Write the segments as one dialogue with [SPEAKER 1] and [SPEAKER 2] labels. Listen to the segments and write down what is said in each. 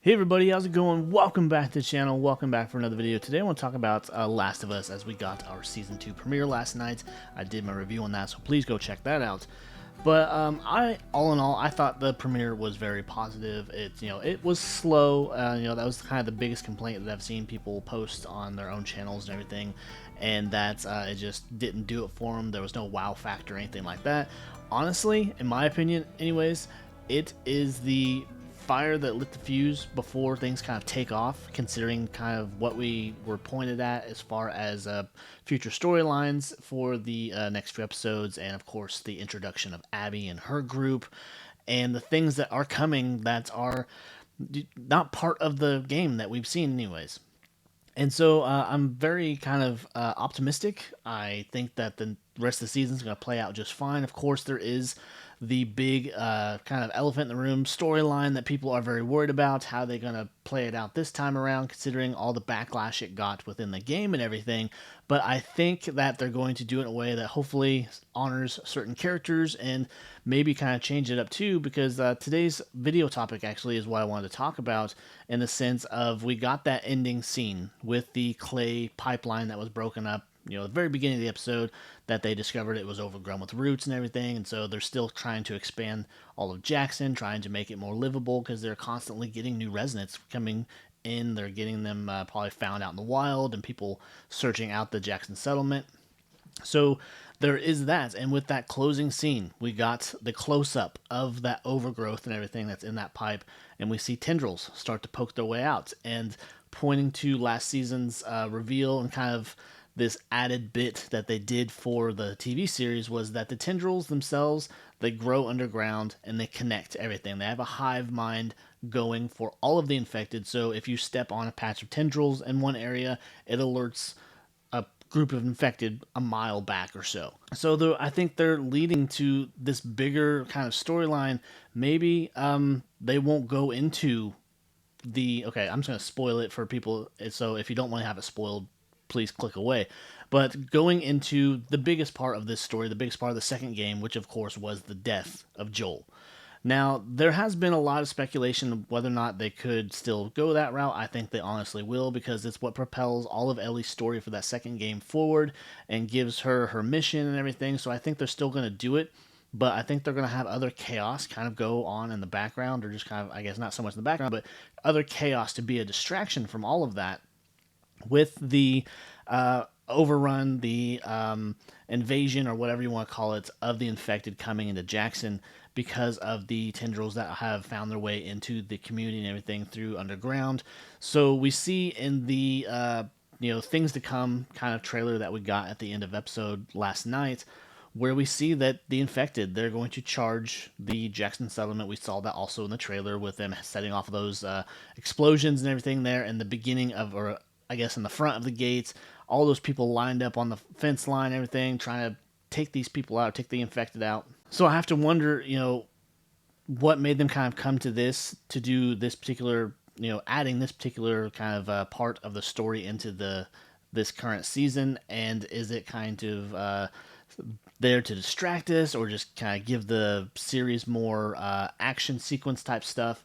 [SPEAKER 1] Hey everybody, how's it going? Welcome back to the channel. Welcome back for another video. Today I want to talk about Last of Us, as we got our Season 2 premiere last night. I did my review on that, so please go check that out. But all in all, I thought the premiere was very positive. It was slow. That was kind of the biggest complaint that I've seen people post on their own channels and everything, and that it just didn't do it for them. There was no wow factor or anything like that. Honestly, in my opinion, anyways, it is the fire that lit the fuse before things kind of take off, considering kind of what we were pointed at as far as future storylines for the next few episodes, and of course the introduction of Abby and her group, and the things that are coming that are not part of the game that we've seen anyways. And so I'm very kind of optimistic. I think that the rest of the season is going to play out just fine. Of course, there is the big kind of elephant in the room storyline that people are very worried about. How they're going to play it out this time around, considering all the backlash it got within the game and everything. But I think that they're going to do it in a way that hopefully honors certain characters and maybe kind of change it up too, because today's video topic actually is what I wanted to talk about, in the sense of we got that ending scene with the clay pipeline that was broken up, the very beginning of the episode, that they discovered it was overgrown with roots and everything. And so they're still trying to expand all of Jackson, trying to make it more livable, because they're constantly getting new residents coming in. They're getting them probably found out in the wild, and people searching out the Jackson settlement. So there is that. And with that closing scene, we got the close up of that overgrowth and everything that's in that pipe, and we see tendrils start to poke their way out, and pointing to last season's reveal, and kind of this added bit that they did for the TV series was that the tendrils themselves, they grow underground and they connect everything. They have a hive mind going for all of the infected. So if you step on a patch of tendrils in one area, it alerts a group of infected a mile back or so. So I think they're leading to this bigger kind of storyline. Maybe they won't go into okay, I'm just going to spoil it for people. So if you don't want to have it spoiled, please click away. But going into the biggest part of this story, the biggest part of the second game, which of course was the death of Joel. Now, there has been a lot of speculation of whether or not they could still go that route. I think they honestly will, because it's what propels all of Ellie's story for that second game forward and gives her her mission and everything. So I think they're still going to do it, but I think they're going to have other chaos kind of go on in the background, or just kind of, I guess, not so much in the background, but other chaos to be a distraction from all of that, with the overrun, the invasion, or whatever you want to call it, of the infected coming into Jackson, because of the tendrils that have found their way into the community and everything through underground. So we see in the things to come kind of trailer that we got at the end of episode last night, where we see that the infected, they're going to charge the Jackson settlement. We saw that also in the trailer, with them setting off those explosions and everything there in the beginning of, or I guess in the front of the gates. All those people lined up on the fence line, everything, trying to take these people out, take the infected out. So I have to wonder, what made them kind of come to this, to do this particular, adding this particular kind of part of the story into this current season, and is it kind of there to distract us, or just kind of give the series more action sequence type stuff?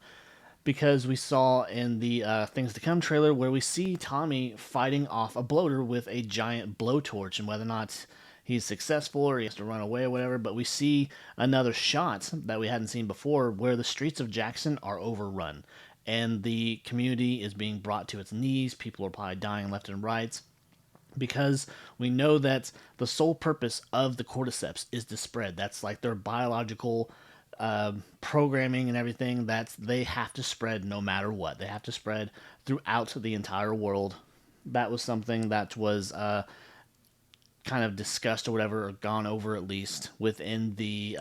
[SPEAKER 1] Because we saw in the Things to Come trailer, where we see Tommy fighting off a bloater with a giant blowtorch, and whether or not he's successful or he has to run away or whatever. But we see another shot that we hadn't seen before, where the streets of Jackson are overrun, and the community is being brought to its knees. People are probably dying left and right, because we know that the sole purpose of the cordyceps is to spread. That's like their biological programming and everything. That they have to spread no matter what. They have to spread throughout the entire world. That was something that was kind of discussed or whatever, or gone over at least within the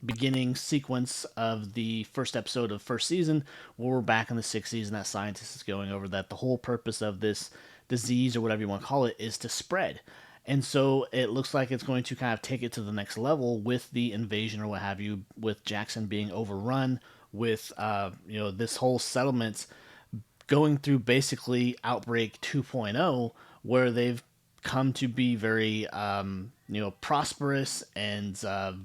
[SPEAKER 1] beginning sequence of the first episode of first season, where we're back in the 60s, and that scientist is going over that the whole purpose of this disease, or whatever you want to call it, is to spread. And so it looks like it's going to kind of take it to the next level with the invasion or what have you, with Jackson being overrun, with this whole settlement going through basically Outbreak 2.0, where they've come to be very prosperous and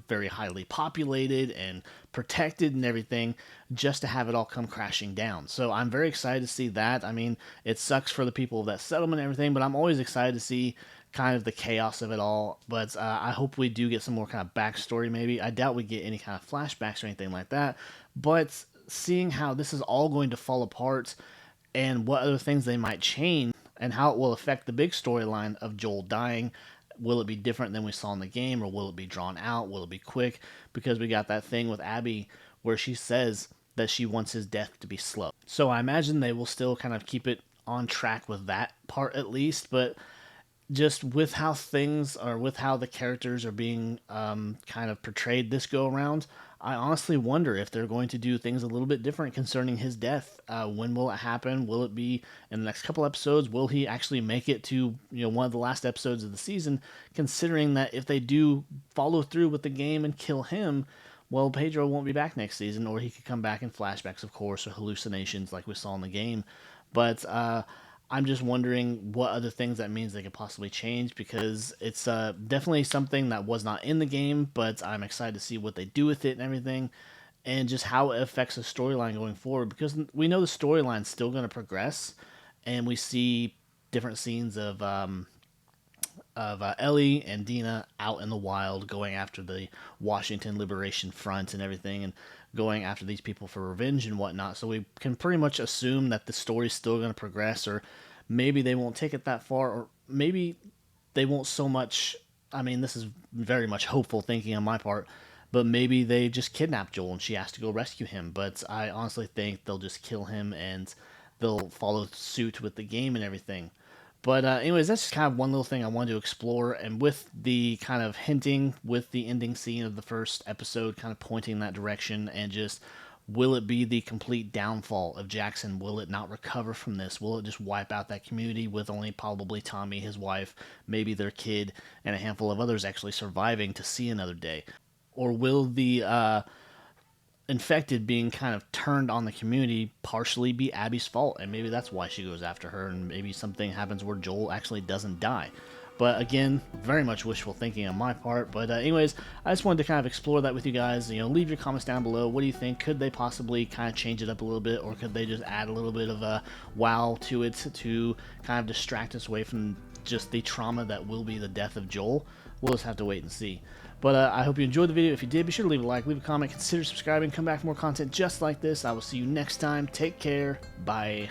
[SPEAKER 1] very highly populated and protected and everything, just to have it all come crashing down. So I'm very excited to see that. I mean, it sucks for the people of that settlement and everything, but I'm always excited to see kind of the chaos of it all. But I hope we do get some more kind of backstory maybe. I doubt we get any kind of flashbacks or anything like that, but seeing how this is all going to fall apart and what other things they might change and how it will affect the big storyline of Joel dying. Will it be different than we saw in the game, or will it be drawn out? Will it be quick? Because we got that thing with Abby where she says that she wants his death to be slow. So I imagine they will still kind of keep it on track with that part at least, but just with how things or with how the characters are being kind of portrayed this go around, I honestly wonder if they're going to do things a little bit different concerning his death. When will it happen? Will it be in the next couple episodes? Will he actually make it to one of the last episodes of the season? Considering that if they do follow through with the game and kill him, well, Pedro won't be back next season, or he could come back in flashbacks, of course, or hallucinations like we saw in the game. But I'm just wondering what other things that means they could possibly change, because it's definitely something that was not in the game, but I'm excited to see what they do with it and everything, and just how it affects the storyline going forward, because we know the storyline's still going to progress, and we see different scenes of Ellie and Dina out in the wild going after the Washington Liberation Front and everything, and going after these people for revenge and whatnot. So we can pretty much assume that the story's still going to progress, or maybe they won't take it that far, or maybe they won't so much. I mean, this is very much hopeful thinking on my part, but maybe they just kidnap Joel and she has to go rescue him. But I honestly think they'll just kill him and they'll follow suit with the game and everything. But anyways, that's just kind of one little thing I wanted to explore, and with the kind of hinting with the ending scene of the first episode kind of pointing that direction, and just will it be the complete downfall of Jackson? Will it not recover from this? Will it just wipe out that community with only probably Tommy, his wife, maybe their kid, and a handful of others actually surviving to see another day? Or will the infected being kind of turned on the community partially be Abby's fault, and maybe that's why she goes after her, and maybe something happens where Joel actually doesn't die? But again, very much wishful thinking on my part. But anyways, I just wanted to kind of explore that with you guys. Leave your comments down below. What do you think? Could they possibly kind of change it up a little bit, or could they just add a little bit of a wow to it to kind of distract us away from just the trauma that will be the death of Joel? We'll just have to wait and see. But I hope you enjoyed the video. If you did, be sure to leave a like, leave a comment, consider subscribing, come back for more content just like this. I will see you next time. Take care. Bye.